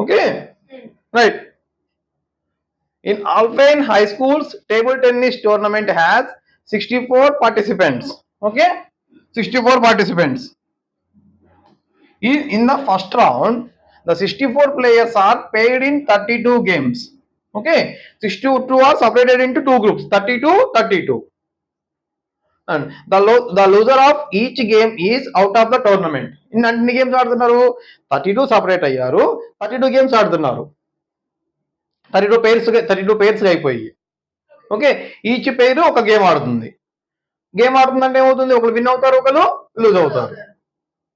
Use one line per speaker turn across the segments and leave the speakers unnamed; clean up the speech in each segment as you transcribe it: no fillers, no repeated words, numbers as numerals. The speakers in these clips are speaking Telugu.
Okay, right. In Alpine High School's table tennis tournament has 64 participants. Okay, 64 participants. In the first round, the 64 players are paired in 32 games. Okay, 62 are separated into two groups, 32, 32. And the loser of each game is out of the tournament. In అన్ని గేమ్స్ ఆడుతున్నారు, 32 సపరేట్ అయ్యారు, 32 గేమ్స్ ఆడుతున్నారు, 32 పేర్స్ అయిపోయి. ఓకే, ఈచ్ పేరు ఒక గేమ్ ఆడుతుంది. గేమ్ ఆడుతుందంటే ఏమవుతుంది, ఒకరు విన్ అవుతారు, ఒకరు లూజ్ అవుతారు.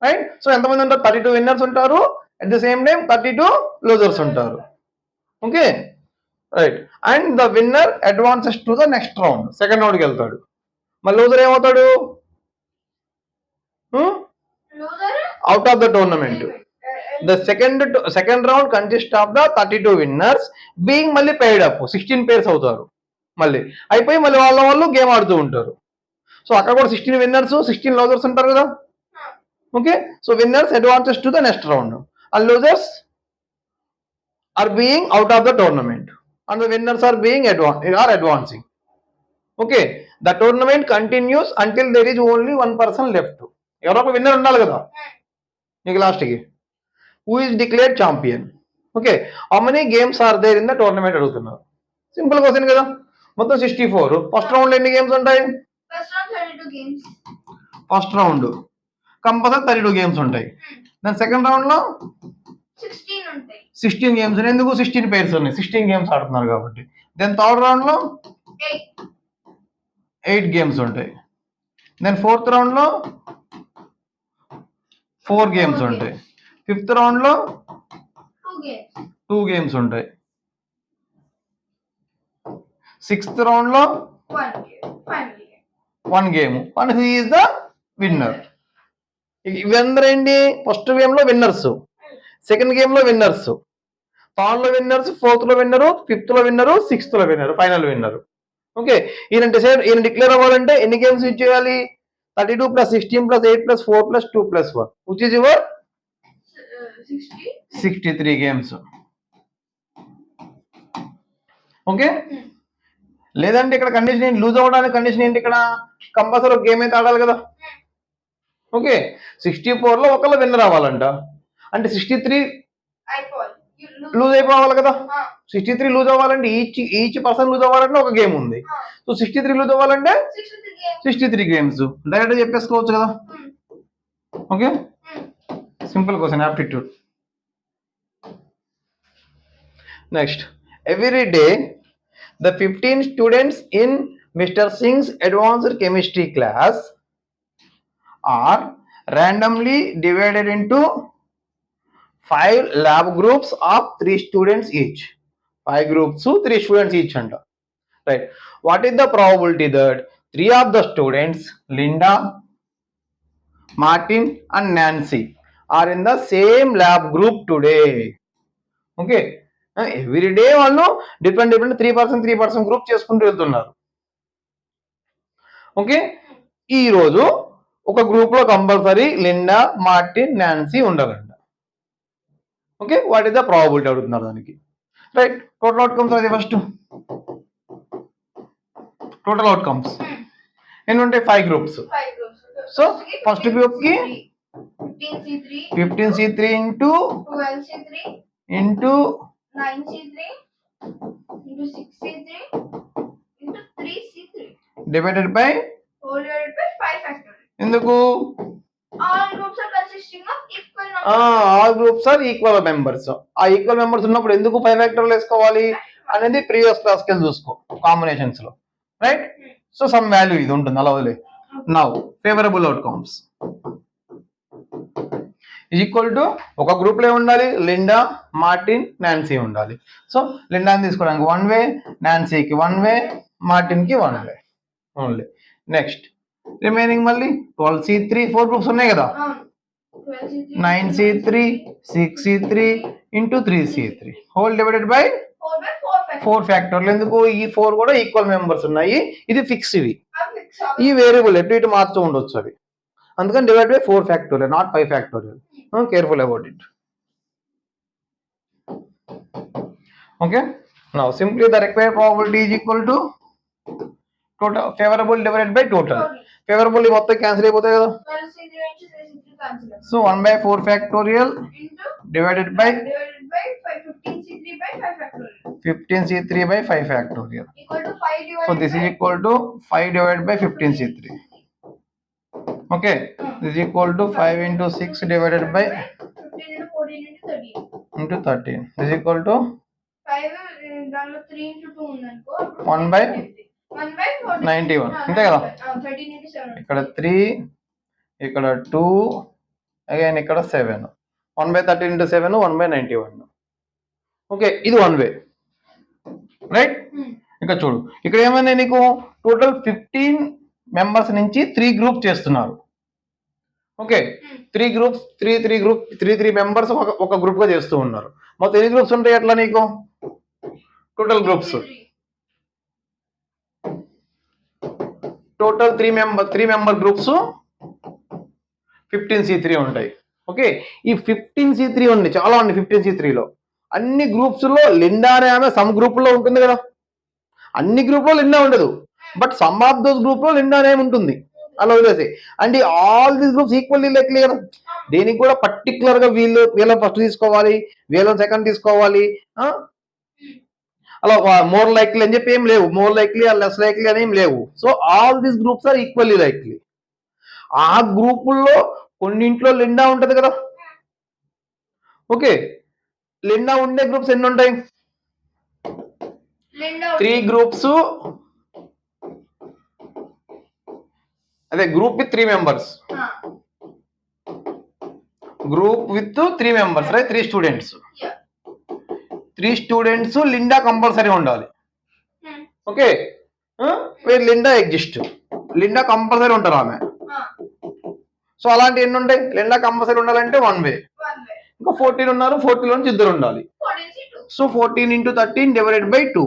రైట్. సో ఎంతమంది ఉంటారు, 32 విన్నర్స్ ఉంటారు, at the same time 32 losers ఉంటారు. Okay, right. And the winner advances to the next round, second రౌండ్కి వెళ్తాడు. మరి లూజర్ ఏమవుతాడు, out of the tournament. The second round consists of the 32 winners being మళ్ళీ paid up, 16 pairs అవుతారు. మళ్ళీ అయిపోయి మళ్ళీ వాళ్ళు గేమ్ ఆడుతూ ఉంటారు. సో అక్కడ కూడా 16 విన్నర్స్ 16 లూజర్స్ ఉంటారు కదా. Okay, so winners advances to the next round and losers are being out of the tournament and the winners are being advancing. Okay, the tournament continues until there is only one person left. ఎవరో ఒక విన్నర్ ఉండాలి కదా నీకు లాస్ట్కి. Who is declared champion. Okay, how many games are there in the tournament అడుగుతున్నారు. సింపుల్ క్వశ్చన్ కదా. మొత్తం 64. ఫస్ట్ రౌండ్ ఎన్ని గేమ్స్ ఉంటాయి, ఫస్ట్ రౌండ్ కంపల్సరీ 32 గేమ్స్ ఉంటాయి. దాని సెకండ్ రౌండ్ లో 16 గేమ్స్. ఎందుకు 16 పేర్స్ ఉన్నాయి, 16 గేమ్స్ ఆడుతున్నారు కాబట్టి. దెన్ థర్డ్ రౌండ్ లో 8 గేమ్స్ ఉంటాయి. దెన్ ఫోర్త్ రౌండ్ లో 4 గేమ్స్ ఉంటాయి. ఫిఫ్త్ రౌండ్ లో 2 గేమ్స్ ఉంటాయి. సిక్స్త్ రౌండ్ లో 1 game. And who is the winner. ఇవందరూ ఏంటి, ఫస్ట్ గేమ్ లో విన్నర్స్, సెకండ్ గేమ్ లో విన్నర్స్, థర్డ్ లో విన్నర్స్, ఫోర్త్ లో విన్నరు, ఫిఫ్త్ లో విన్నరు, సిక్స్త్ లో విన్నరు, ఫైనల్ విన్నరు. ఓకే, ఈయన డిక్లేర్ అవ్వాలంటే ఎన్ని గేమ్స్ యూజ్ చేయాలి, 32 + 16 + 8 + 4 + 2 + 1 which is your 63 games. Okay, లేదంటే ఇక్కడ కండిషన్ ఏంటి, లూజ్ అవ్వడానికి కండిషన్ ఏంటి, ఇక్కడ కంపల్సరీ ఒక గేమ్ అయితే ఆడాలి కదా. ఓకే, 64 లో ఒకళ్ళు విన్నర్ అవ్వాలంట, అంటే 63 లూజ్ అయిపోవాలి కదా. 63 లూజ్ అవ్వాలంటే ఈచ్ పర్సన్ లూజ్ అవ్వాలంటే ఒక గేమ్ ఉంది. సో 63 లూజ్ అవ్వాలంటే 63 గేమ్స్. డైరెక్ట్ చెప్పేసుకోవచ్చు కదా. Okay, simple question, aptitude. Next, every day the 15 students in Mr. Singh's advanced chemistry class are randomly divided into 5 lab groups of 3 students each. 5 groups, 3 students each anta. Right. What is the probability that 3 of the students, Linda, Martin and Nancy, are in the same lab group today? Okay, every day వాళ్ళు డిఫరెంట్ 3% గ్రూప్ చేసుకుంటూ వెళ్తున్నారు. ఓకే, ఈ రోజు ఒక గ్రూప్ లో కంపల్సరీ లిండా, మార్టిన్, నాన్సీ ఉండాలంట. Okay, what is the probability అడుగుతున్నారు దానికి. రైట్, టోటల్ అవుట్కమ్స్ అది ఫస్ట్. టోటల్ అవుట్కమ్స్ ఎన్ని ఉంటాయి, 5 గ్రూప్స్. సో ఫస్ట్ గ్రూప్ కి 15C3 into
9C3 into 6C3 into 3C3
divided by
5 factorial.
ఎందుకు,
all groups are consisting of equal numbers.
All groups are equal members. ఆ ఈక్వల్ మెంబర్స్ ఉన్నప్పుడు ఎందుకు 5 ఫ్యాక్టోరియల్ వేసుకోవాలి అనేది ప్రీవియస్ క్లాస్ కి చూసుకో కాంబినేషన్స్ లో. రైట్, సో సమ్ వాల్యూ ఇది ఉంటుంది, అలా వదిలే. Now favourable outcomes equal to ఒక గ్రూప్ లో ఉండాలి, లిండా, మార్టిన్, నాన్సీ ఉండాలి. సో లిండాని తీసుకోవడానికి 1 వే, నాన్సీకి 1 వే, మార్టిన్ కి 1 వే ఓన్లీ. నెక్స్ట్ రిమైనింగ్ మళ్ళీ 12C3, 4 గ్రూప్స్ ఉన్నాయి కదా, 9C3, 6C3 into 3C3 whole divided by 4 factorial. ఎందుకు, ఈ 4 కూడా ఈక్వల్ మెంబర్స్ ఉన్నాయి, ఇది ఫిక్స్. ఇవి ఈ వేరియబుల్ ఎటు ఇటు మార్చుతూ ఉండొచ్చు అవి, అందుకని divide by 4 factorial, not 5 factorial. Careful about it. Okay. Now simply the required probability is equal to total favorable divided by total. Favorable మొత్తం క్యాన్సిల్ అయిపోతాయి కదా.
12C3 into 3C3 cancel.
So 1/4 factorial
Into
divided by
15C3 by 5 factorial.
15C3 by 5 factorial.
Equal to 5 divided
So this is equal to 5 divided by 15C3. Okay. This is equal to 5 into 6 divided by
15 into 14 into 13.
into 13. This is equal to
5 దానిలో 3 into 2 ఉందనుకో
1 by
1 by 14.
91. అంతే కదా.
13 into 7.
ఇక్కడ 3 ఇక్కడ 2 అగైన్ ఇక్కడ 7. 1 by 13 into 7 1 by 91. ఓకే ఇది వన్ వే రైట్. ఇక్కడ చూడు ఇక్కడ ఏమైంది నీకు టోటల్ 15 మెంబర్స్ నుంచి 3 గ్రూప్ చేస్తున్నారు. ఓకే 3 గ్రూప్స్ 3 గ్రూప్ 3 మెంబర్స్ ఒక గ్రూప్ గా చేస్తూ ఉన్నారు. మొత్తం ఎన్ని గ్రూప్స్ ఉంటాయి అట్లా నీకు total groups total 3 member groups 15C3 ఉంటాయి. ఓకే ఈ 15C3 ఉంది చాలా ఉంది. 15C3లో అన్ని గ్రూప్స్ లో లిండా అనే ఆమె సమ్ గ్రూప్ లో ఉంటుంది కదా. అన్ని గ్రూప్ లో లిండా ఉండదు but some of those group లో లిండా అనే ఉంటుంది. అలా వదిలేసి అంటే all these groups equally likely కదా. దీనికి కూడా పర్టికులర్ గా వీళ్ళ ఫస్ట్ తీసుకోవాలి వీళ్ళ సెకండ్ తీసుకోవాలి అలా మోర్ లైక్లీ అని చెప్పి ఏం లేవు. మోర్ లైక్లీ లెస్ లైక్లీ అని ఏం లేవు. So all these groups are equally likely. ఆ గ్రూపుల్లో కొన్నింట్లో లిండా ఉంటది కదా. ఓకే లిండా ఉండే గ్రూప్స్ ఎన్ని ఉంటాయి 3 గ్రూప్స్ అదే group with 3 members group with 3 members right 3 students 3 students Linda compulsory ఉండాలి. ఓకే వీరు లిండా ఎగ్జిస్ట్ లిండా కంపల్సరీ ఉంటారు ఆమె. సో అలాంటి ఎన్ని ఉంటాయి లిండా కంపల్సరీ ఉండాలంటే వన్ వే. ఇంకా 14 ఉన్నారు 14 నుంచి ఇద్దరు ఉండాలి. So 14 into 13 divided by 2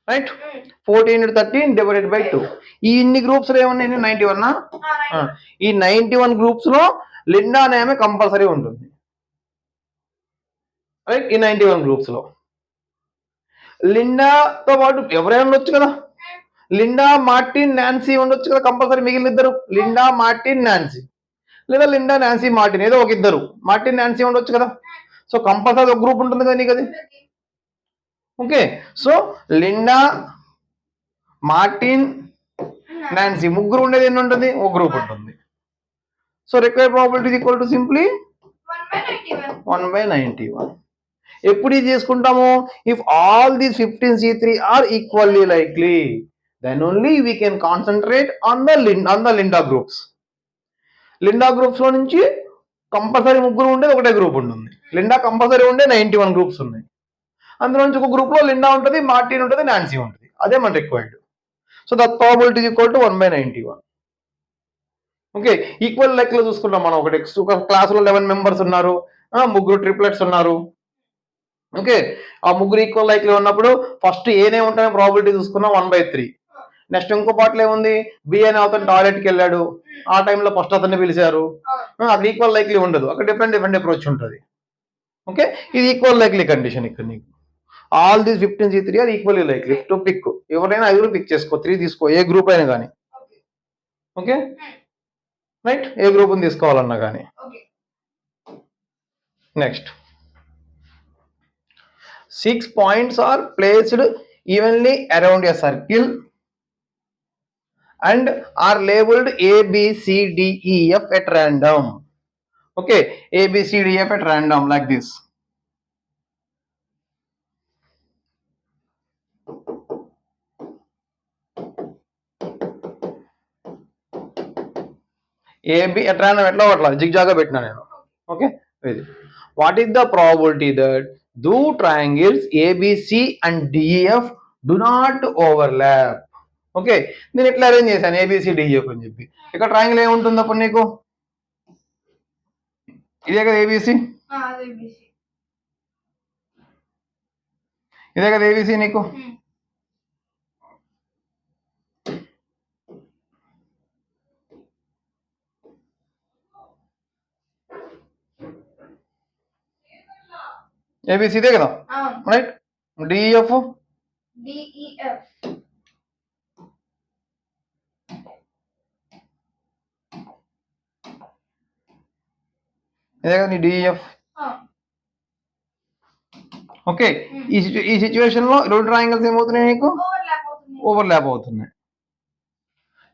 right. 14 into 13 divided by 2. ఈ ఇన్ని గ్రూప్స్ లో ఏమన్నా 91 ఈ 91 గ్రూప్స్ లో లిండా అనే ఆమె కంపల్సరీ ఉంటుంది రైట్. ఈ 91 గ్రూప్స్ లో లిండాతో పాటు ఎవరైనా ఉండొచ్చు కదా. లిండా మార్టిన్ నాన్సీ ఉండొచ్చు కదా కంపల్సరీ. మిగిలిన ఇద్దరు లిండా మార్టిన్ నాన్సీ లేదా లిండా నాన్సీ మార్టిన్ ఏదో ఒక ఇద్దరు మార్టిన్ నాన్సీ ఉండొచ్చు కదా. సో కంపల్సరీ ఒక గ్రూప్ ఉంటుంది కదా నీకు అది. Okay so Linda Martin Nancy ముగ్గురు ఉండేది ఎన్ని ఉంటుంది ఒక గ్రూప్ ఉంటుంది. So required probability equal to simply 1/91. ఎప్పుడు ఇది చేసుకుంటాము if all these 15C3 are equally likely then only we can concentrate on the Linda groups. Linda groups లో నుంచి కంపల్సరీ ముగ్గురు ఉండేది ఒకటే గ్రూప్ ఉంటుంది. లిండా కంపల్సరీ ఉండే 91 గ్రూప్స్ ఉన్నాయి. అందులో నుంచి ఒక గ్రూప్ లో లిండా ఉంటుంది మార్టిన్ ఉంటుంది నాన్సీ ఉంటుంది. అదే మన required. So that probability equal to 1/91. Okay equal లెక్కలో చూసుకుంటాం మనం. ఒక క్లాస్ లో 11 మెంబర్స్ ఉన్నారు ముగ్గురు ట్రిప్లెట్స్ ఉన్నారు. ఓకే ఆ ముగ్గురు ఈక్వల్ లైక్లీ ఉన్నప్పుడు ఫస్ట్ ఏనే ఉంటాయో ప్రాబిలిటీ చూసుకున్నాం 1/3. నెక్స్ట్ ఇంకో పాటలో ఏముంది బి అనే అతను టాయిలెట్కి వెళ్ళాడు ఆ టైంలో ఫస్ట్ అతన్ని పిలిచారు. అక్కడ ఈక్వల్ లైక్లీ ఉండదు. అక్కడ డిఫరెంట్ అప్రోచ్ ఉంటుంది. ఓకే ఇది ఈక్వల్ లైక్లీ కండిషన్. ఇక్కడ నీకు all these 15C3 are equally likely to pick. ఎవరైనా 5 పిక్ చేసుకో 3 తీసుకో ఏ గ్రూప్ అయినా కానీ. ఓకే రైట్ ఏ గ్రూప్ తీసుకోవాలన్నా కానీ. Next 6 points are placed evenly around a circle and are labeled A, B, C, D, E, F at random. Okay, A, B, C, D, F at random like this. A, B at random ఎట్లా అట్లా జిగ్జాగ్ గా పెట్టినా నేను. Okay what is the probability that two triangles ABC and DEF do not overlap? Okay నేను ఎట్లా అరేంజ్ చేశాను ABCDEF అని చెప్పి. ఇక్కడ ట్రయాంగిల్ ఏముంటుంది అప్పుడు నీకు ఇదే కదా ABC ఇదే కదా ABC నీకు. ఏబిసి ఇదే కదా, రైట్. డిఈఎఫ్
డిఈఎఫ్
ఇదే కదా నీ డిఈఎఫ్. ఓకే, ఈ సిచ్యువేషన్ లో రెండు ట్రయాంగిల్స్ ఏమవుతున్నాయి నీకు? ఓవర్లాప్ అవుతున్నాయి.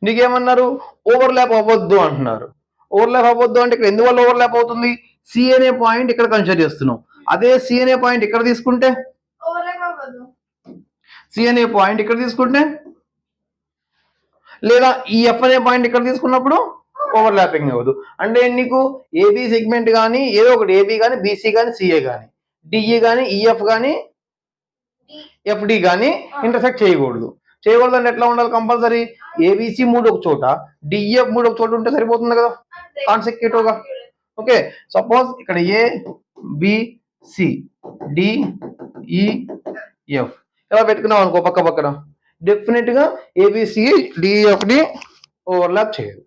నీకేమన్నారు? ఓవర్లాప్ అవ్వద్దు అంటున్నారు. ఓవర్లాప్ అవ్వద్దు అంటే ఇక్కడ ఎందువల్ల ఓవర్లాప్ అవుతుంది? సి అనే పాయింట్ ఇక్కడ కన్సిడర్ చేస్తున్నాం. అదే సి అనే పాయింట్ ఇక్కడ తీసుకుంటే, సి అనే పాయింట్ ఇక్కడ తీసుకుంటే, లేదా ఈ ఎఫ్ అనే పాయింట్ ఇక్కడ తీసుకున్నప్పుడు ఓవర్లాపింగ్ అవ్వదు. అంటే నీకు ఏబి సెగ్మెంట్ కానీ ఏదో ఒకటి ఏబి కానీ బీసీ కానీ సిఏ కానీ డిఈ కానీ ఈఎఫ్ కానీ ఎఫ్డి కానీ ఇంటర్సెక్ట్ చేయకూడదు. చేయకూడదు అంటే ఎట్లా ఉండాలి? కంపల్సరీ ఏబిసి మూడు ఒక చోట, డిఈఎఫ్ మూడు ఒక చోట ఉంటే సరిపోతుంది కదా, కాన్సెక్యూటివ్ గా. ఓకే, సపోజ్ ఇక్కడ A B C D E F ఎలా పెట్టుకున్నాం అనుకో పక్క పక్కన, డెఫినెట్ గా ఏబిసి డిఎఫ్ ని ఓవర్లాప్ చేయదు.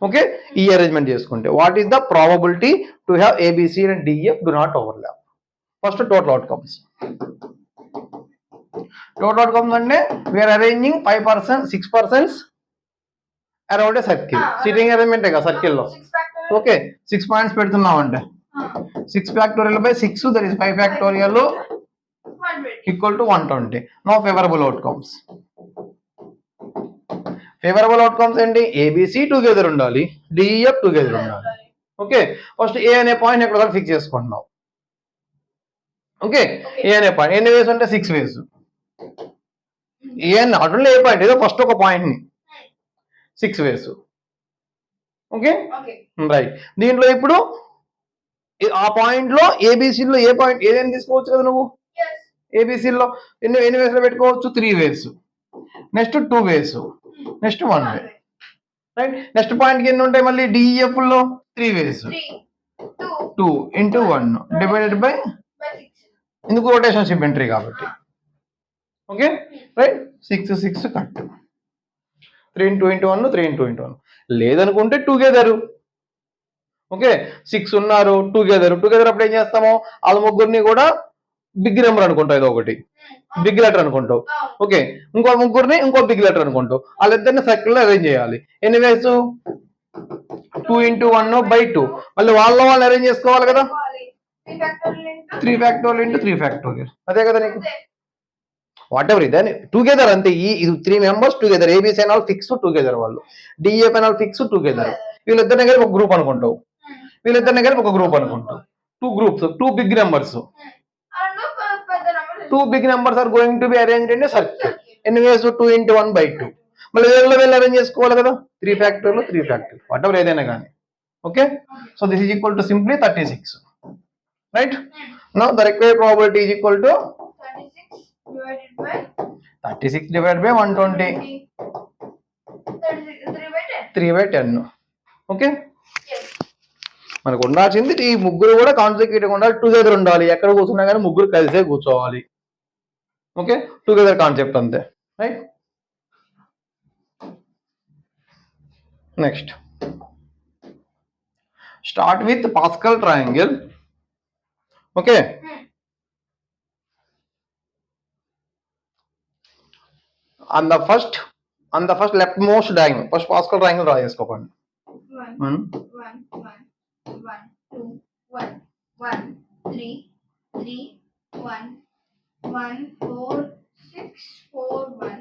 ఓకే, ఈ అరేంజ్మెంట్ చేసుకుంటే what is the probability to have ABC and DF do not overlap? First total outcomes. Total outcomes అంటే we are arranging 5%, 6% around a circle. Sitting అరేంజ్మెంటే కదా సర్కిల్ లో. ఓకే, 6 పాయింట్స్ పెడుతున్నాం అంటే 6 factorial by 6 that is 5 factorial equal to 120. No favourable outcomes. Favourable outcomes ఏంటి? ఏబిసి టుగెదర్ ఉండాలి, డిఈఎఫ్ టుగెదర్ ఉండాలి. ఓకే, ఫస్ట్ ఏ అనే పాయింట్ ఎక్కడ ఫిక్స్ చేసుకుంటున్నాం. ఓకే, ఏ అనే పాయింట్ ఎన్ని వేస్ అంటే 6 వేస్. ఏ అని అటు ఏ పాయింట్ ఏదో ఫస్ట్ ఒక పాయింట్ ని 6 వేస్. Okay right. దీంట్లో ఇప్పుడు ఆ పాయింట్ లో ఏబిసిలో ఏ పాయింట్ ఏదైనా తీసుకోవచ్చు కదా నువ్వు. ఏబిసిలో ఎన్ని వేస్ లో పెట్టుకోవచ్చు? 3 వేస్. నెక్స్ట్ 2 వేస్, నెక్స్ట్ 1 వే, రైట్. నెక్స్ట్ పాయింట్ కి ఎన్ని ఉంటాయి మళ్ళీ? డిఈఎఫ్ లో 3 వేస్, 2 into 1 డివైడెడ్ బై, ఎందుకు? రొటేషన్ సిమెట్రీ కాబట్టి. Okay right, 6 6 cut, 3 into 1 3 into 1. లేదనుకుంటే టుగెదర్. ఓకే, 6 ఉన్నారు టుగెదర్ అప్పుడు ఏం చేస్తాము? వాళ్ళ ముగ్గురిని కూడా బిగ్ నెంబర్ అనుకుంటావు, ఏదో ఒకటి బిగ్ లెటర్ అనుకుంటావు. ఓకే, ఇంకో ముగ్గురిని ఇంకో బిగ్ లెటర్ అనుకుంటావు. వాళ్ళిద్దరిని సర్కిల్ లో అరేంజ్ చేయాలి. ఎన్ని వేస్? 2 into 1 by 2. మళ్ళీ వాళ్ళు అరేంజ్ చేసుకోవాలి కదా. 3 ఫ్యాక్టోరియల్ into 3 ఫ్యాక్టోరియల్. అదే కదా నీకు వాట్ ఎవర్ ఇదే టుగెదర్ అంతే. ఈ 3 మెంబర్స్ టుగెదర్, ఏబిసి అని వాళ్ళు ఫిక్స్ టుగెదర్, వాళ్ళు డిఎఫ్ అని వాళ్ళు ఫిక్స్ టుగెదర్. వీళ్ళిద్దరిని కలిపి ఒక గ్రూప్ అనుకుంటావు, వీళ్ళిద్దరిని కలిపి ఒక గ్రూప్ అనుకుంటావు. 2 groups, 2 big numbers. 2 big numbers are going to be arranged in a circle. ఎన్ని వేస్? 2 into 1 by 2. మళ్ళీ వీళ్ళు అరేంజ్ చేసుకోవాలి కదా. 3 ఫ్యాక్టోరియల్ 3 ఫ్యాక్టోరియల్ వాట్ ఎవర్ ఏదైనా కానీ. Okay, so this is equal to simply 36, right. Now the required probability is equal to 36 divided by 120, 3/10. Okay, మనకు ఉండాల్సింది ఈ ముగ్గురు కూడా కాన్సెక్యూటివ్ ఉండాలి, టుగెదర్ ఉండాలి. ఎక్కడ కూర్చున్నా కానీ ముగ్గురు కలిసే కూర్చోవాలి. ఓకే, టుగెదర్ కాన్సెప్ట్ అంతే, right. Next start with pascal triangle. Okay, on the first leftmost diagonal, first Pascal triangle draw చేసుకోండి. 1 1 1 1 2 1 1 3 3 1 1 4 6 4 1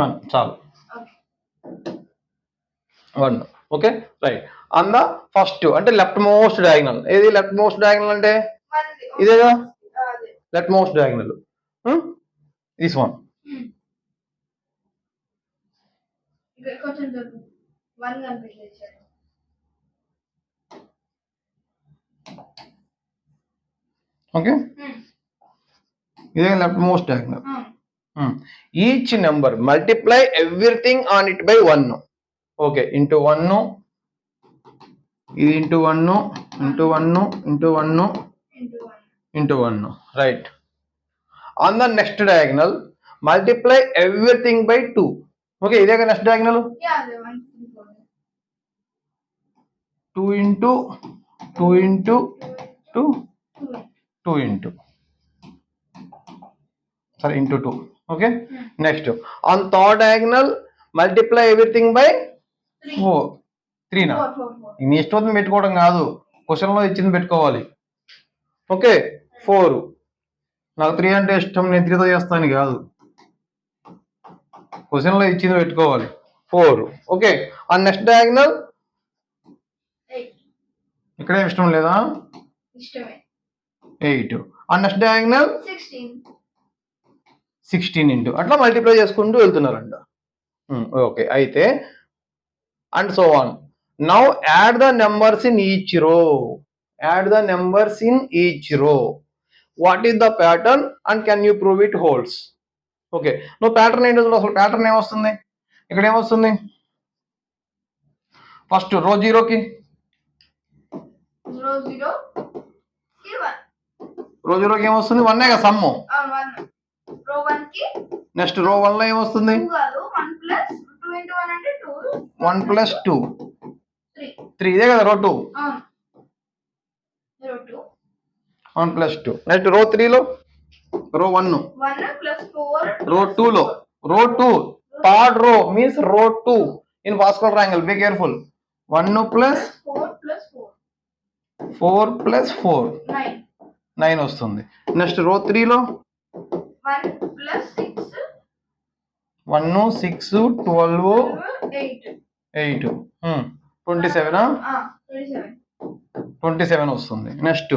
1 చాలు. Okay 1. Okay right. on the first అంటే leftmost diagonal. ఏది leftmost diagonal అంటే ఇదే కదా leftmost diagonal. this one. కొంచెం 1 కనిపించేసారు. ఓకే, ఇదే left most diagonal. Each number multiply everything on it by 1. Okay, into 1, ఇది into 1 into 1 into 1 into 1, right. On the next diagonal multiply everything by 2. Okay, ఇదే కదా next diagonal. 2 into 2 into 2 2 into. Sorry, into 2. Okay. Next, on third diagonal, multiply everything by 4. 3 నా
4.
నీ ఇష్టం పెట్టుకోవడం కాదు, క్వశ్చన్లో ఇచ్చింది పెట్టుకోవాలి. ఓకే, 4. నాకు 3 అంటే ఇష్టం, నేను 3తో చేస్తాను కాదు, క్వశ్చన్లో ఇచ్చింది పెట్టుకోవాలి. 4. ఓకే, ఆ నెక్స్ట్ డయాగ్నల్
8.
ఇక్కడే ఇష్టం లేదా?
ఇష్టమే.
8. ఆ నెక్స్ట్ డయాగ్నల్ 16 ఇంటూ అట్లా మల్టిప్లై చేసుకుంటూ వెళ్తున్నారంట. ఓకే, అయితే and so on. Now add the numbers in each row. Add the numbers in each row. What is the pattern and can you prove it holds? Okay, నువ్వు ప్యాటర్న్ ఏంటో చూడు. అసలు ప్యాటర్న్ ఏమొస్తుంది ఇక్కడ? ఏమొస్తుంది? ఫస్ట్ రో 0కి రో 0కి ఏమొస్తుంది? 1 కదా సమ్ము.
రో 1 కి
నెక్స్ట్ రో 1 లో ఏమొస్తుంది?
2 కాదు, 1 ప్లస్ 2 into 1 అంటే 2.
1 ప్లస్ 2
3.
ఇదే కదా రో 2.
రో 2
1 ప్లస్ 2. నెక్స్ట్ రో 3లో రో 1
ప్లస్ 4.
రో 2లో రో 2 third row means row 2 in Bhaskar triangle. Be careful. 1 plus 4 plus 4 9 వస్తుంది. నెక్స్ట్ రో 3లో
1 ప్లస్ 6
1 6 12 8 27 27 వస్తుంది. నెక్స్ట్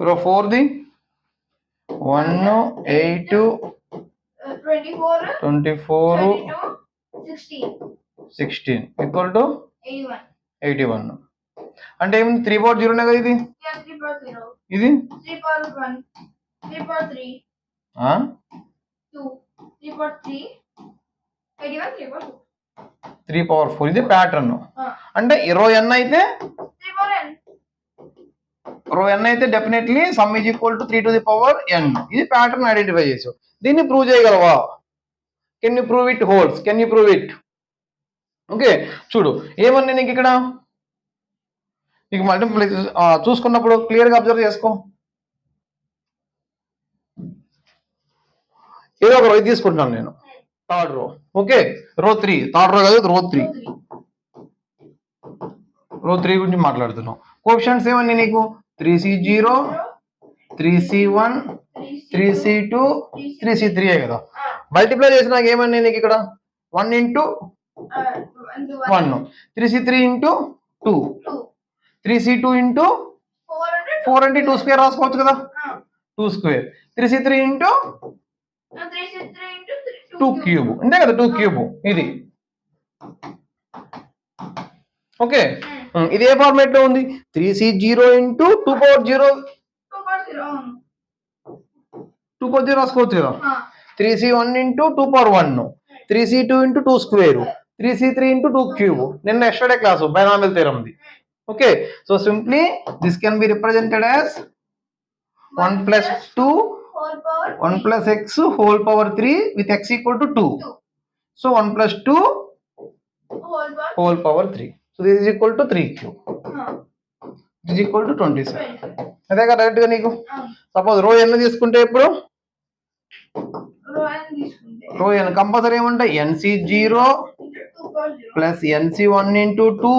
రో 4ది 1 8 24 16 ఈక్వల్ టు 81. అంటే ఏమిటి? 3 పవర్ 0 కదా ఇది. ఇది
3 power 1 3 power 3 2 3 power 3 81 3 power
3 power 4. ఇది ప్యాటర్న్. అంటే రో n అయితే
3 పవర్ n.
రో n అయితే definitely some is equal to 3 to the power n. ఇది ప్యాటర్న్ ఐడెంటిఫై చేసావు. దీన్ని ప్రూవ్ చేయగలవా? Can you prove it holds? Can you prove it? Okay, చూడు ఏమన్నా నీకు ఇక్కడ నీకు మల్టిప్లై చూసుకున్నప్పుడు క్లియర్గా అబ్జర్వ్ చేసుకో. ఏదో ఒక రో తీసుకుంటున్నాను నేను, థర్డ్ రో. ఓకే, రో 3 థర్డ్ రో కాదు, రో 3. రో 3 గురించి మాట్లాడుతున్నాం. కోఎఫిషియంట్స్ ఏమన్నా నీకు? 3C0 3C1 3C2 3C3 కదా. మల్టిప్లై చేసినాక ఏమన్నా నీకు ఇక్కడ 1 into 1 3C3 into 2 3C2 into 4 అంటే 2 స్క్వేర్ రాసుకోవచ్చు కదా. 2 స్క్వేర్ 3C3 into 2 క్యూబ్ అంతే కదా. 2 క్యూబ్ ఇది. ఓకే, ఇది ఏ ఫార్మేట్ లో ఉంది? 3C0 into 2 power 0 రాసుకోవచ్చు కదా. 3C1 into 2 power 1 3C2 into 2 square 3C3 into 2 cube. నిన్న ఎస్టర్డే క్లాసు బైనామియల్ థియరమ్ది. Okay, so simply this can be represented as 1 plus 2 1 plus x whole power 3 with x equal to 2. So 1 plus 2 whole power 3. So this is equal to 3 cube. This is equal to 27. అదే కదా కరెక్ట్ గా నీకు. సపోజ్ రో n తీసుకుంటే ఇప్పుడు రో n కంపల్సరీ ఏమంటే nc0 plus nc1 into 2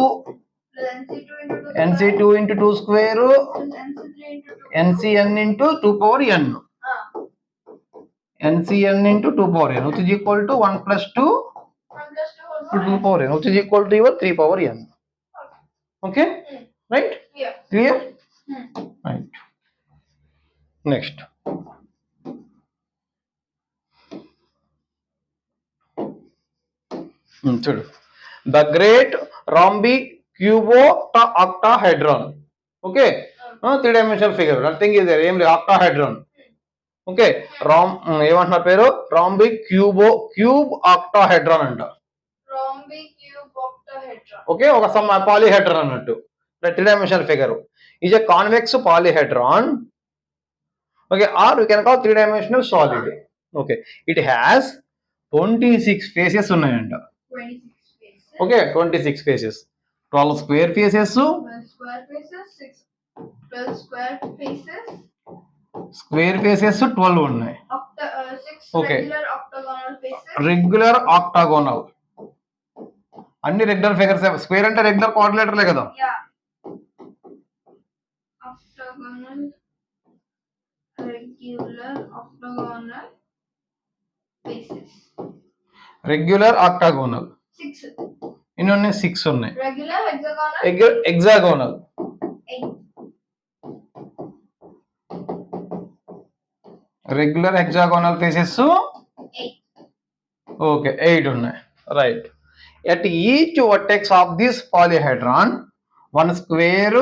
nc2 into 2 square ncn into 2 power n ncn into 2 power n which is equal to 1 plus 2 to 2 power n which is equal to your 3 power n. Okay, right?
Yeah.
Clear? Right. Next. చూడు, the great rhombic cubo-octahedron. Okay, 3-dimensional figure. Nothing is there. ఏం లేదు, octahedron. ఓకే, ఏమంటున్నారు పేరు? rhombic cube octahedron అంట. ఓకే, ఒక సమ్ పాలీహెడ్రాన్ అన్నట్టు. 3-dimensional figure is a convex polyhedron. Okay, or we can call 3-dimensional solid. Okay, it has 26 faces ఉన్నాయంట.
26 faces.
Okay, 26 faces. 12 square faces,
12 square faces.
Square faces 12 ఉన్నాయి.
6
Okay.
regular octagonal faces.
Regular octagonal, అన్ని రెగ్యులర్ ఫిగర్స్. స్క్వేర్ అంటే రెగ్యులర్ క్వాడ్రిలేటర్లే కదా.
Yeah. Octagonal, regular octagonal faces.
Regular octagonal
6.
ఎన్ని ఉన్నాయి? 6 ఉన్నాయి.
Regular hexagonal.
Hexagonal
8.
Regular hexagonal faces
8.
Okay 8 ఉన్నాయి. Right. At each vertex of this polyhedron one square,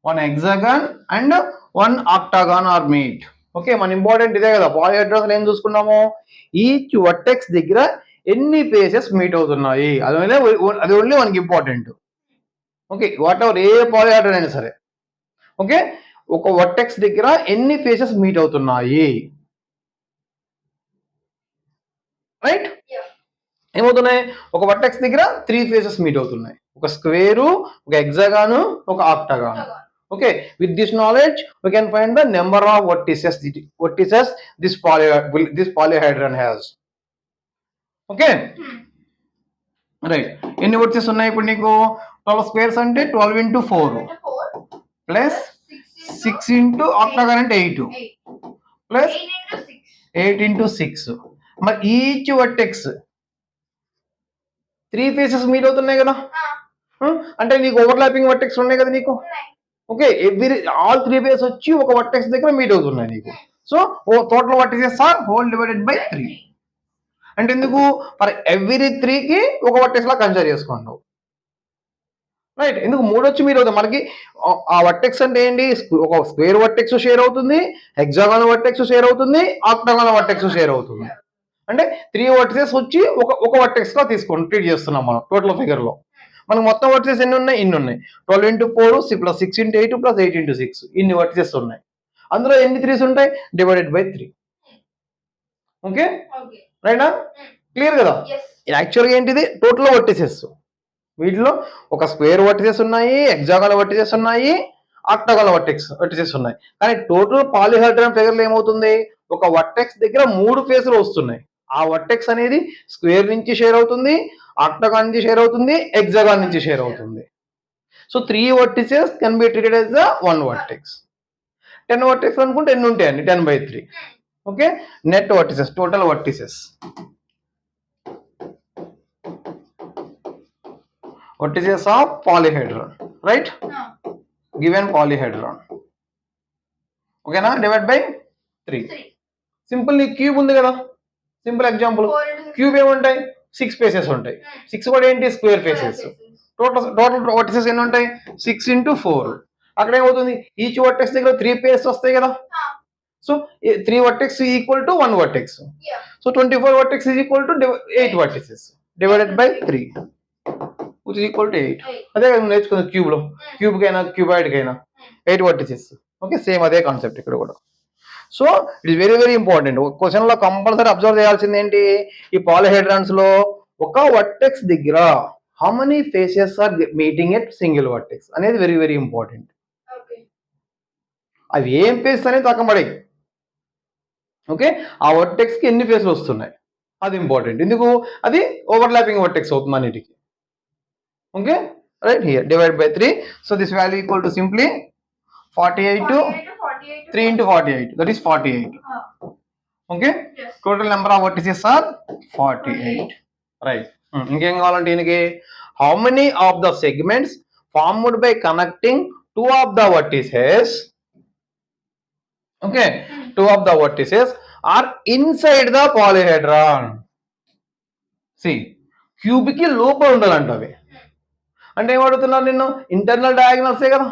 one hexagon and one octagon are meet. Okay, మన ఇంపార్టెంట్ ఇదే కదా, పాలిహెడ్రాన్ ఏం చూసుకున్నాము, ఈచ్ వర్టెక్స్ దగ్గర ఎన్ని ఫేసెస్ మీట్ అవుతున్నాయి, అది ఓన్లీ మనకి important. Okay, what ever A polyhedron అయినా సరే. ఓకే, ఒక వర్టెక్స్ దగ్గర ఎన్ని ఫేసెస్ మీట్ అవుతున్నాయి. రైట్, ఏమవుతున్నాయి, ఒక వర్టెక్స్ దగ్గర 3 ఫేసెస్ మీట్ అవుతున్నాయి, ఒక స్క్వేరు, ఒక హెక్సాగాను, ఒక ఆక్టాగాన్. Okay, with this knowledge we can find the number of vertices this polyhedron has. Okay, right. ఎన్ని vertices ఉన్నాయి ఇప్పుడు నీకు? 12 స్క్వేర్స్ అంటే 12 into 4 ప్లస్ 6 into octagon అంటే 8 ప్లస్ 8 into 6. మరి ఈచ్ వర్టెక్స్ 3 ఫేసెస్ మీట్ అవుతున్నాయి కదా. అంటే నీకు ఓవర్లాపింగ్ వర్టెక్స్ ఉన్నాయి కదా నీకు. ఓకే, ఆల్ 3 ఫేస్ వచ్చి ఒక వర్టెక్స్ దగ్గర మీట్ అవుతున్నాయి నీకు. So total vertices are whole divided by 3. అంటే ఎందుకు, ఫర్ ఎవ్రీ 3కి ఒక వర్టెక్స్ లా కన్సిడర్ చేసుకోండి. రైట్, ఎందుకు 3 వచ్చి మీట్ అవుతుంది మనకి. ఆ వర్టెక్స్ అంటే ఏంటి, ఒక స్క్వేర్ వర్టెక్స్ షేర్ అవుతుంది, హెక్సాగాన్ వర్టెక్స్ షేర్ అవుతుంది, ఆక్టాగాన్ వర్టెక్స్ షేర్ అవుతుంది. అంటే 3 వర్టిసెస్ వచ్చి ఒక వర్టెక్స్ గా తీసుకొని ట్రీట్ చేస్తున్నాం మనం టోటల్ ఫిగర్ లో. మనకు మొత్తం వర్టిసెస్ ఎన్ని ఉన్నాయి? ఇన్ని ఉన్నాయి. 12 into 4 plus 6 into 8 plus 8 into 6 ఇన్ని వర్టిసెస్ ఉన్నాయి. అందులో ఎన్ని 3s ఉంటాయి? Divided by 3. ఓకే, రైటా, క్లియర్ కదా. యాక్చువల్గా ఏంటిది, టోటల్ వర్టిసెస్. వీటిలో ఒక స్క్వేర్ వర్టిసెస్ ఉన్నాయి, హెక్సాగాన్ వర్టిసెస్ ఉన్నాయి, ఆక్టాగాన్ వర్టిసెస్ ఉన్నాయి. కానీ టోటల్ పాలిహెడ్రాన్ ఫిగర్ లో ఏమవుతుంది, ఒక వర్టెక్స్ దగ్గర 3 ఫేసులు వస్తున్నాయి. ఆ వర్టెక్స్ అనేది స్క్వేర్ నుంచి షేర్ అవుతుంది, ఆక్టాగాన్ నుంచి షేర్ అవుతుంది, హెక్సాగాన్ నుంచి షేర్ అవుతుంది. So 3 vertices can be treated as the 1 vertex. 10 vertex అనుకుంటే ఎన్ని ఉంటాయండి? 10/3. Okay, net vertices, total vertices of polyhedron. Right, given polyhedron. ఓకేనా, డివైడ్ బై 3. సింపుల్, నీ క్యూబ్ ఉంది కదా, సింపుల్ ఎగ్జాంపుల్. క్యూబ్ ఏముంటాయి? 6 ఫేసెస్ ఉంటాయి. 6 కూడా ఏంటి? Square faces. టోటల్ వర్టిసెస్ ఎన్ని ఉంటాయి? 6 into 4. అక్కడ ఏమవుతుంది, ఈచ్ వర్టెక్స్ దగ్గర 3 ఫేసెస్ వస్తాయి కదా. So 3 vertex equal to 1 vertex. So 24 vertex is equal to 8 vertices divided by 3 which is equal to 8. అదే నేర్చుకుంది క్యూబ్ లో, క్యూబ్ కైనా క్యూబాయిడ్ కైనా 8 వర్టిసెస్. ఓకే, సేమ్ అదే కాన్సెప్ట్ ఇక్కడ కూడా. So it is very very important. Question లో కంపల్సరీ అబ్జర్వ్ చేయాల్సింది ఏంటి, ఈ పాలిహెడ్రాన్స్ లో ఒక వర్టెక్స్ దగ్గర how many faces are meeting at single vertex అనేది వెరీ వెరీ ఇంపార్టెంట్. అవి ఏం ఫేస్ అనేది తక్కబడి. ఓకే, ఆ వర్టెక్స్ కి ఎన్ని ఫేస్లు వస్తున్నాయి అది ఇంపార్టెంట్. ఎందుకు, అది ఓవర్లాపింగ్ వర్టెక్స్ అవుతుంది అన్నిటికి. Okay, right, here divide by 3. So this value equal to simply 48 to 3 into 48, that is 48. Okay, total number of vertices are 48. Right, ఇంకేం కావాలంటే దీనికి, how many of the segments formed by connecting 2 of the vertices, okay, 2 of the vertices are inside the polyhedron. See, cube కి లోపల ఉండాలంట అవి. అంటే ఏమడుగుతున్నారు నిన్ను, ఇంటర్నల్ డయాగ్నల్సే కదా.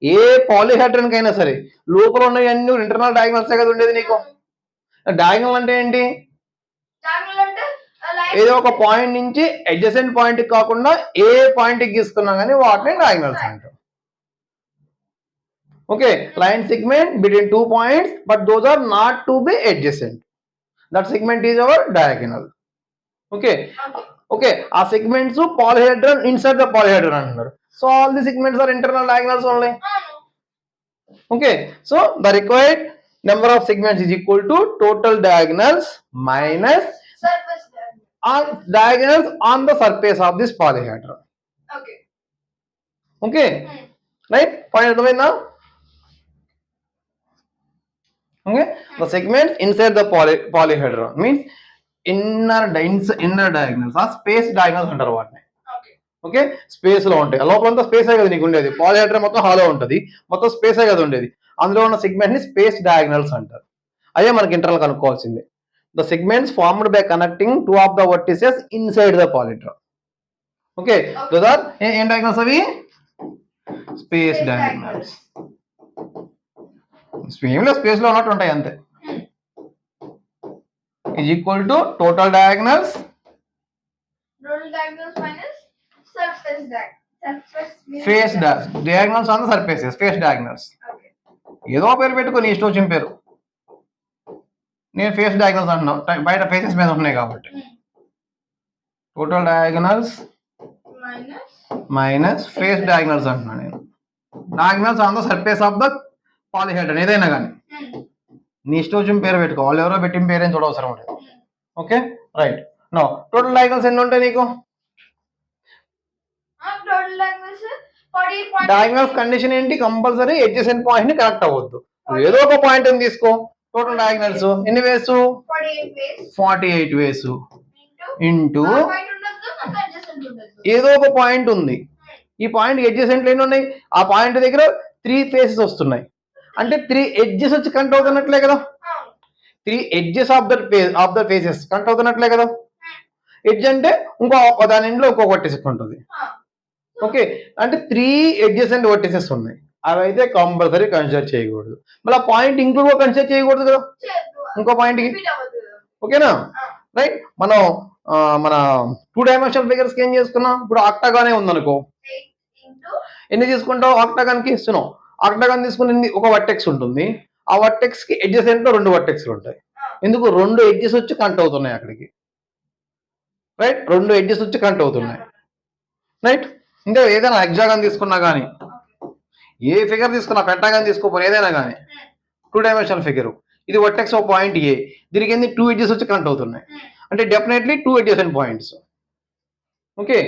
ఏ పాలిహెడ్రాన్ కైనా సరే లోపల ఉన్నవన్నీ ఇంటర్నల్ డయాగ్నల్సే కదా ఉండేది నీకు. డయాగ్నల్ అంటే ఏంటి, ఏదో ఒక పాయింట్ నుంచి అడ్జసెంట్ పాయింట్ కాకుండా ఏ పాయింట్ కి గీసుకున్నా కానీ వాటిని డయాగ్నల్స్ అంటారు. Okay, line segment between 2 points but those are not to be adjacent, that segment is our diagonal. Okay, okay, ఆ segments polyhedron inside the polyhedron అంటున్నారు. So all the segments are internal diagonals only. Okay, so the required number of segments is equal to total diagonals minus
surface diagonal.
on diagonals on the surface of this polyhedron.
Okay.
Okay, right? Point అర్థమైందా? Okay, the segments inside the polyhedron means inner diagonals ఆ స్పేస్ diagonals అంటారు వాటిని.
Okay.
ఓకే, స్పేస్ లో ఉంటాయి. లోపలంతా స్పేసే కదా నీకు ఉండేది. పాలిహెడ్రన్ మొత్తం హాలో ఉంటది, మొత్తం స్పేసే కదా ఉండేది. అందులో ఉన్న సెగ్మెంట్ ని స్పేస్ డయాగ్నల్స్ అంటారు. అదే మనకి ఇంటర్నల్ కనుక్కోవాల్సింది. The segments formed by connecting two of the vertices inside the polyhedron. Okay, those are ఏం డయాగ్నల్స్ అవి? Space diagonals. ఏమిలో స్పేస్ లో ఉన్నట్టు ఉంటాయి అంతే. Is equal to total diagonals
minus surface
face diagonals on the surfaces, face diagonals.
Okay.
ఏదో పేరు పెట్టుకొని ఇష్టం వచ్చిన పేరు. నేను ఫేస్ డయాగ్నల్స్ అంటున్నాను, బయట ఫేసెస్ మీద ఉన్నాయి కాబట్టి. Total diagonals minus face diagonals అంటున్నాను నేను. Diagonals on the surface of the polyhedron ఏదైనా కానీ నీ ఇష్టం వచ్చిన పేరు పెట్టుకో, వాళ్ళు ఎవరో పెట్టిన పేరేం చూడవసరం లేదు. Okay, right. No total diagonals ఎన్ని ఉంటాయి నీకు? డయాగ్నల్స్ కండిషన్ ఏంటి? కంపల్సరీ ఎడ్జసెంట్ పాయింట్ ని కనెక్ట్ అవ్వద్దు. ఏదో ఒక పాయింట్ అని తీసుకో. టోటల్ డయాగ్నల్స్ ఎన్ని వేసు? 48 వేసు ఇంటూ ఏదో ఒక పాయింట్ ఉంది. ఈ పాయింట్ ఎడ్జసెంట్లు ఎన్ని ఉన్నాయి? ఆ పాయింట్ దగ్గర 3 ఫేసెస్ వస్తున్నాయి అంటే 3 ఎడ్జెస్ వచ్చి కనెక్ట్ అవుతున్నట్లే కదా. 3 edges of the faces connect అవుతున్నట్లే కదా. ఎడ్జ్ అంటే ఇంకో దాని ఇంట్లో ఇంకో వర్టిసెస్ ఉంటుంది. ఓకే, అంటే 3 ఎడ్జెసెంట్ వర్టిసెస్ ఉన్నాయి. అవి అయితే కంపల్సరీ కన్సిడర్ చేయకూడదు. మళ్ళీ ఆ పాయింట్ ఇంక్లూడ్ కన్సిడర్ చేయకూడదు కదా ఇంకో పాయింట్ కి. ఓకేనా, రైట్. మనం మన 2 డైమెన్షనల్ ఫిగర్స్ కి ఏం చేసుకున్నాం? ఇప్పుడు ఆక్టాగానే ఉందనుకో, ఎన్ని తీసుకుంటావు ఆక్టాగాన్ కి? ఇస్తున్నాం. ఆక్టాగాన్ తీసుకుని ఒక వర్టెక్స్ ఉంటుంది. ఆ వర్టెక్స్ కి ఎడ్జెసెంట్ లో 2 వర్టెక్స్లు ఉంటాయి. ఎందుకు? 2 ఎడ్జెస్ వచ్చి కనెక్ట్ అవుతున్నాయి అక్కడికి. రైట్, 2 ఎడ్జెస్ వచ్చి కనెక్ట్ అవుతున్నాయి. రైట్. ఇంకా ఏదైనా హెక్సాగాన్ తీసుకున్నా కానీ, ఏ ఫిగర్ తీసుకున్నా, పెంటాగాన్ తీసుకోపోయి ఏదైనా కానీ 2 డైమెన్షనల్ ఫిగర్, ఇది వర్టెక్స్ ఒక పాయింట్ ఏ, దీనికి ఏంది 2 ఎడ్జెస్ వచ్చి కనెక్ట్ అవుతున్నాయి అంటే డెఫినెట్లీ 2 ఎడ్జెసెంట్ పాయింట్స్. ఓకే,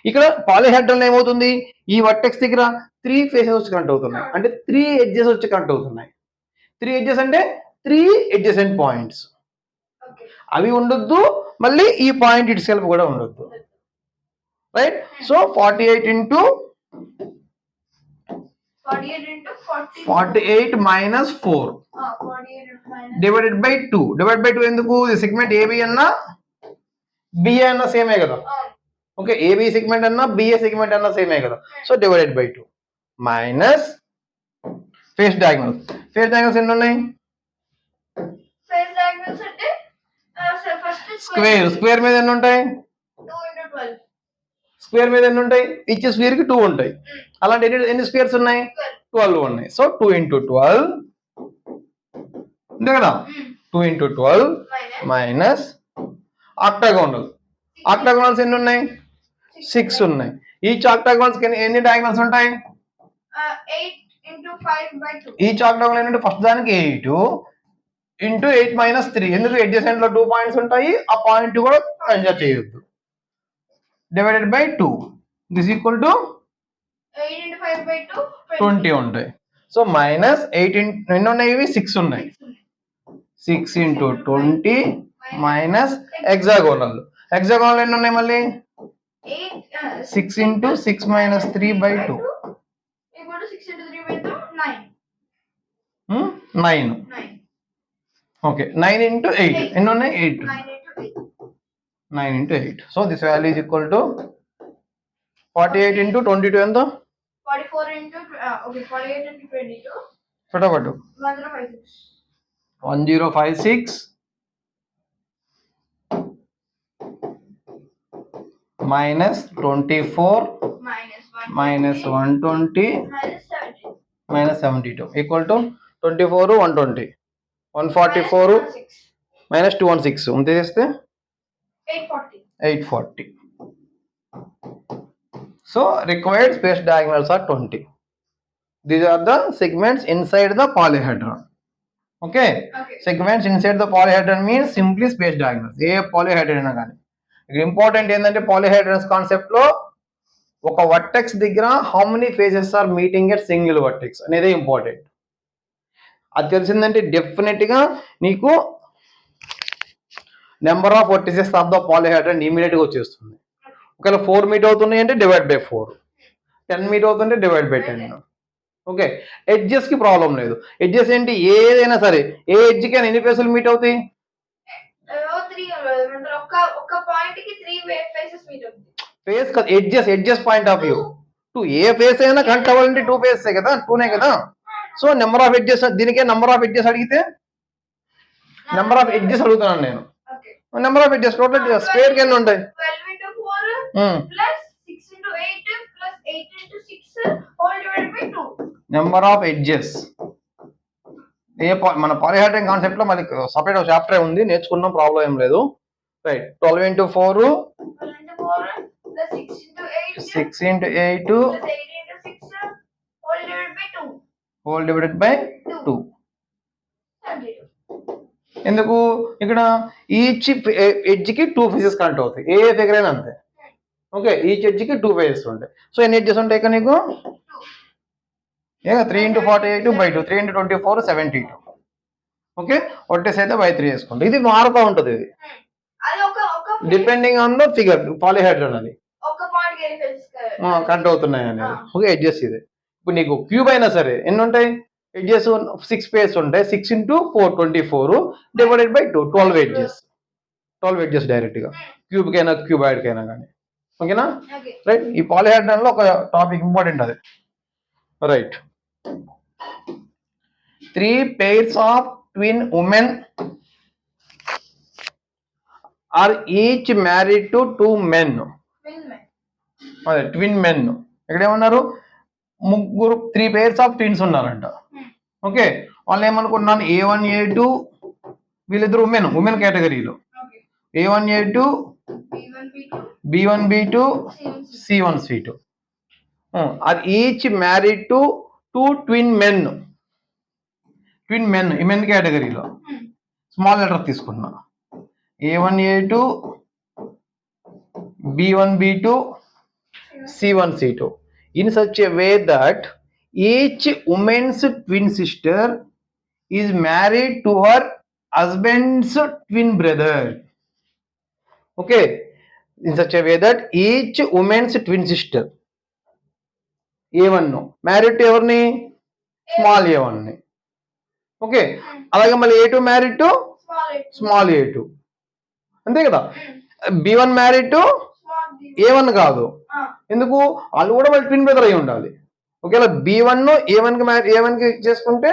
ఇక్కడ పాలిహెడ్రన్ ఏమవుతుంది? ఈ వర్టెక్స్ దగ్గర 3 ఫేసెస్ వచ్చి కనెక్ట్ అవుతున్నాయి అంటే 3 ఎడ్జెస్ వచ్చి కనెక్ట్ అవుతున్నాయి. 3 ఎడ్జెస్ అంటే 3 ఎడ్జెసెంట్ పాయింట్స్. అవి ఉండొద్దు, మళ్ళీ ఈ పాయింట్ ఇట్ సెల్ఫ్ కూడా ఉండొద్దు. Right. So 48 into 48 minus 4 divided by 2. Divide by 2 ఎందుకు? సెగ్మెంట్ ఏబి అన్నా బిఏ అన్నా సేమే కదా. ఓకే, ఏబి సెగ్మెంట్ అన్నా బిఏ సెగ్మెంట్ అన్నా సేమే కదా. So divided by 2 minus face diagonals. Face diagonals ఎన్ని ఉన్నాయి? స్క్వేర్ మీద ఎన్ని ఉంటాయి? స్క్వేర్ మీద ఎన్ని ఉంటాయి? ఇచ్చే స్క్వేర్ కి 2 ఉంటాయి. అలాంటి ఎన్ని స్క్వేర్స్ ఉన్నాయి? 12 ఉన్నాయి. సో 2 ఇంటూ 12 అంతే కదా. 2 ఇంటూ 12 మైనస్ ఆక్టాగోనల్. ఆక్టాగోనల్స్ ఎన్ని ఉన్నాయి? 6 ఉన్నాయి. ఈచ్ ఆక్టాగోనల్స్ ఎన్ని డయాగ్నల్స్ ఉంటాయి? ఈచ్ ఆక్టాగోనల్ ఏంటంటే ఫస్ట్ దానికి 8 ఇంటూ 8 మైనస్ 3. ఎందుకు? ఎడ్జసెంట్ లో 2 పాయింట్స్ ఉంటాయి, ఆ పాయింట్ కూడా కన్సిడర్ చేయొద్దు. Divided by 2 this equal to 20 ఉంటాయి. సో మైనస్ 8 ఎన్ని ఉన్నాయి? ఇవి 6 ఉన్నాయి. 6 ఇంటూ 20 మైనస్ హెక్సాగోనల్. హెక్సాగోనల్ ఎన్ని ఉన్నాయి మళ్ళీ? 6 into 6 minus 3 by 2 9. Okay, 9 into 8 ఎన్ని ఉన్నాయి? 8. 9 into 8. So this value is equal to 48 into 22 ఎంత?
44 into 48 into 22.
ఫటాఫట్ 1056 minus 24 minus 120 minus 72 equal to 24 120 144 minus 216 ఉంటే చేస్తే 840. So required space diagonals are 20. These are the segments inside the polyhedron. Okay,
Okay.
Segments inside the polyhedron means simply space diagonals. ఏ పాలిహెడ్రాన్ అయినా కానీ ఇంపార్టెంట్ ఏంటంటే పాలిహెడ్రాన్స్ కాన్సెప్ట్ లో ఒక వర్టెక్స్ దగ్గర how many faces are meeting at single vertex అనేది ఇంపార్టెంట్. అది తెలిసిందంటే డెఫినెట్ గా నీకు number of vertices of the polyhedron immediate గా వచ్చేస్తుంది. ఒకవేళ 4 మీట్ అవుతున్నాయి అంటే డివైడ్ బై 4, 10 మీట్ అవుతుంటే డివైడ్ బై 10. ఓకే, ఎడ్జెస్ కి ప్రాబ్లం లేదు. ఎడ్జెస్ ఏంటి, ఏదైనా సరే ఏ ఎడ్జ్ కి ఎన్ని ఫేసులు మీట్ అవుతాయి?
ఒక పాయింట్ కి 3 ఫేసెస్ మీట్ అవుతాయి.
ఫేస్ కదా, edges point of view. A face అయినా కనెక్ట్ అవ్వాలంటే 2 ఫేసెస్ కదా, 2నే కదా. సో నెంబర్ ఆఫ్ ఎడ్జెస్, దీనికే నెంబర్ ఆఫ్ ఎడ్జెస్ అడిగితే నెంబర్ ఆఫ్ ఎడ్జెస్ అడుగుతున్నాను నేను. Number of edges total square కి ఎన్ని ఉంటాయి?
12 into 4 plus 6 into 8 plus 8 into 6 all divided by 2.
Number of edges మన పాలిహెడ్రాన్ కాన్సెప్ట్ లో మనకి సపరేట్ చాప్టర్ ఉంది, నేర్చుకున్నాం, ప్రాబ్లం ఏం లేదు. Right, 12 into 4
12 into 4 plus 6 into 8
6 into 8
plus 8 into 6 all divided by 2.
Whole divided by 2.
72.
ఎందుకు ఇక్కడ ఈచ్ ఎడ్జ్ కి 2 ఫేసెస్ కనెక్ట్ అవుతాయి, ఏ ఫిగర్ అయినా అంతే. ఓకే, ఈచ్ ఎడ్జ్ కి 2 ఫేసెస్ ఉంటాయి. సో ఎన్ని ఎడ్జెస్ ఉంటాయి ఇక్కడ నీకు? 3 into 48 by 2, 3 into 24 72. Okay, vertex అయితే by 3 వేసుకోండి. ఇది మారుతూ ఉంటుంది, ఇది
అది ఒక
depending on the figure polyhedron అది
ఒక పాయింట్ కి ఎన్ని ఫేసెస్
కనెక్ట్ అవుతున్నాయి అనేది. ఓకే, ఎడ్జెస్ ఇది. ఇప్పుడు నీకు క్యూబ్ అయినా సరే ఎన్ని ఉంటాయి ఎడ్జెస్? 6 పేర్స్ ఉంటాయి. 6 into 4 24 divided by 2 12 edges. 12 edges direct గా క్యూబ్ కైనా క్యూబాయిడ్ కైనా కానీ. ఓకేనా? రైట్, ఈ పాలిహెడ్రాన్ లో ఒక టాపిక్ ఇంపార్టెంట్ అది. Right, 3 pairs of twin women are each married to 2 men. అదే ట్విన్ మెన్. ఇక్కడ ఏమన్నారు? ముగ్గురు 3 pairs of twins ఉన్నారంట. ఓకే, వాళ్ళు ఏమనుకుంటున్నాను, A1 A2 వీళ్ళిద్దరు ఉమెన్ కేటగిరీలో. A1 A2 B1 B2 C1 C2 are each married to 2 twin men. Twin men ఈ మెన్ కేటగిరీలో స్మాల్ లెటర్ తీసుకున్నా. A1 A2 B1 B2 C1 C2 in such a way that each woman's twin sister is married to her husband's twin brother. Okay, in such a way that each woman's twin sister A1 married to ఎవరిని? స్మాల్ A1 ని. ఓకే, అలాగే మళ్ళీ A2 married to small A2 అంతే కదా. B1 మ్యారీడ్ టు A1 కాదు, ఎందుకు? వాళ్ళు కూడా మళ్ళీ ట్విన్ బ్రదర్ అయి ఉండాలి. ఒకవేళ B1 A1 కి చేసుకుంటే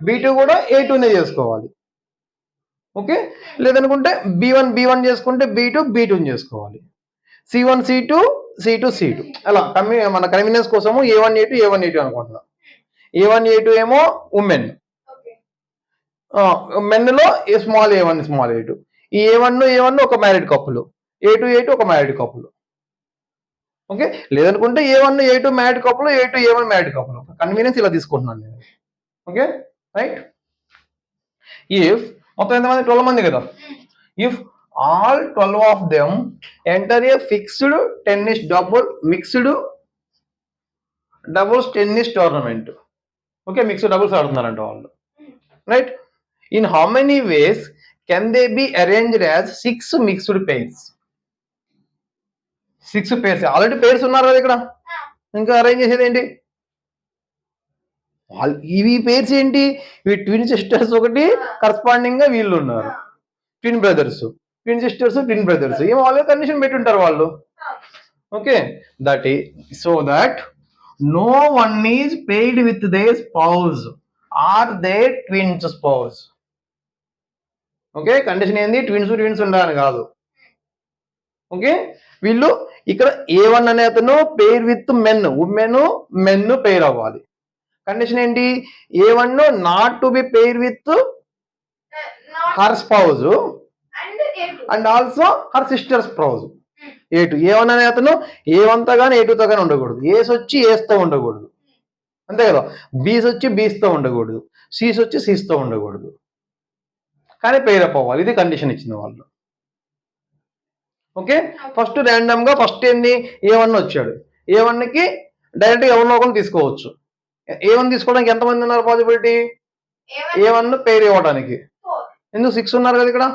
B2 కూడా A2నే చేసుకోవాలి. ఓకే, లేదనుకుంటే B1 చేసుకుంటే B2 B2 చేసుకోవాలి. C1 C2 C2 C2 అలా మన కన్వీనియన్స్ కోసము A1 A2 అనుకుంటున్నాం. A1 A2 ఏమో ఉమెన్, మెన్ లో స్మాల్ A1 స్మాల్ A2. ఈ A1 ఒక మ్యారీడ్ కపుల్, A2 ఒక మ్యారీడ్ కపుల్. ఓకే, లేదనుకుంటే A1 A2 married couple, A2 A1 married couple. Convenience ఇలా తీసుకుంటున్నాను నేను. Okay, right. ఇఫ్ మొత్తం ఎంతమంది? 12 మంది కదా. If all 12 of them enter a fixed tennis mixed doubles tennis tournament. Okay, mixed doubles ఆడుతున్నారంట వాళ్ళు. Right, in how many ways can they be arranged as 6 mixed pairs? 6 pairs already pairs ఉన్నారు కదా ఇక్కడ, ఇంకా అరేంజ్ చేసేది ఏంటి? ఇవి పేర్స్ ఏంటి? ఇవి ట్విన్ సిస్టర్స్, ఒకటి కరస్పాండింగ్ గా వీళ్ళు ఉన్నారు twin brothers, twin sisters, twin brothers. ఏమో వాళ్ళే కండిషన్ పెట్టుంటారు వాళ్ళు. ఓకే, దట్ ఈ so that no one is paired with their spouse or their twin's spouse. Okay, condition ఏంది? ట్విన్స్ ఉండాలని కాదు. ఓకే, వీళ్ళు ఇక్కడ A1 అనే అతను పేర్ విత్ మెన్ పేర్ అవ్వాలి. కండిషన్ ఏంటి? A1 not to B pair with her spouse and also her sister spouse. A1 అనే అతను A1తో కానీ A2తో కానీ ఉండకూడదు. ఏస్ వచ్చి ఏస్తో ఉండకూడదు. అంతే కదా. బీస్ వచ్చి బీస్తో ఉండకూడదు, సీస్ వచ్చి సీస్తో ఉండకూడదు, కానీ పేరప్ అవ్వాలి. ఇది కండిషన్ ఇచ్చింది వాళ్ళు. ఓకే, ఫస్ట్ ర్యాండమ్గా ఫస్ట్ ఏంది A1 వచ్చాడు. A1కి డైరెక్ట్గా ఎవరినో ఒకరిని తీసుకోవచ్చు. A1 తీసుకోవడానికి ఎంతమంది ఉన్నారు పాసిబిలిటీ? A1 పేరు ఇవ్వడానికి. ఎందుకు 6 ఉన్నారు కదా ఇక్కడ.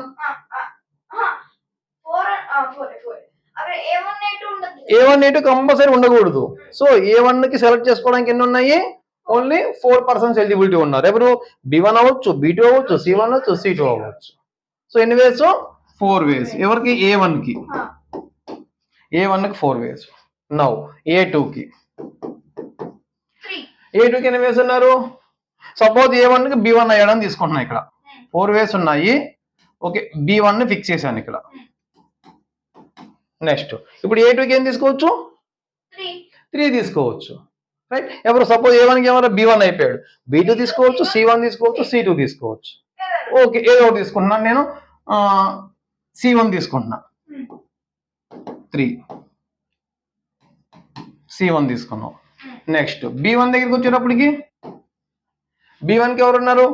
A1 A2 కంపల్సరీ ఉండకూడదు. సో A1కి సెలెక్ట్ చేసుకోవడానికి ఎన్ని ఉన్నాయి? ఓన్లీ 4 పర్సన్స్ ఎలిజిబిలిటీ ఉన్నారు. ఎవరు? B1 అవ్వచ్చు, B2 అవ్వచ్చు, C1 అవ్వచ్చు, C2 అవ్వచ్చు. సో ఎన్ని వేస్? 4 వేస్. ఎవరికి? A1కి. A1కి 4 వేస్. నౌ A2కి ఎన్ని వేస్ ఉన్నారు? సపోజ్ A1కి B1 అయ్యాడని తీసుకుంటున్నా. ఇక్కడ 4 వేస్ ఉన్నాయి. ఓకే, B1ని ఫిక్స్ చేశాను ఇక్కడ. నెక్స్ట్ ఇప్పుడు A2కి ఏం తీసుకోవచ్చు? 3 తీసుకోవచ్చు. రైట్, ఎవరు? సపోజ్ A1కి ఏమన్నా B1 అయిపోయాడు, B2 తీసుకోవచ్చు, C1 తీసుకోవచ్చు, C2 తీసుకోవచ్చు. ఓకే, ఏదో ఒకటి తీసుకుంటున్నాను నేను. C1 తీసుకుంటున్నా. 3 C1 తీసుకున్నాం. నెక్స్ట్ B1 దగ్గరికి వచ్చేటప్పటికి B1కి ఎవరు ఉన్నారు?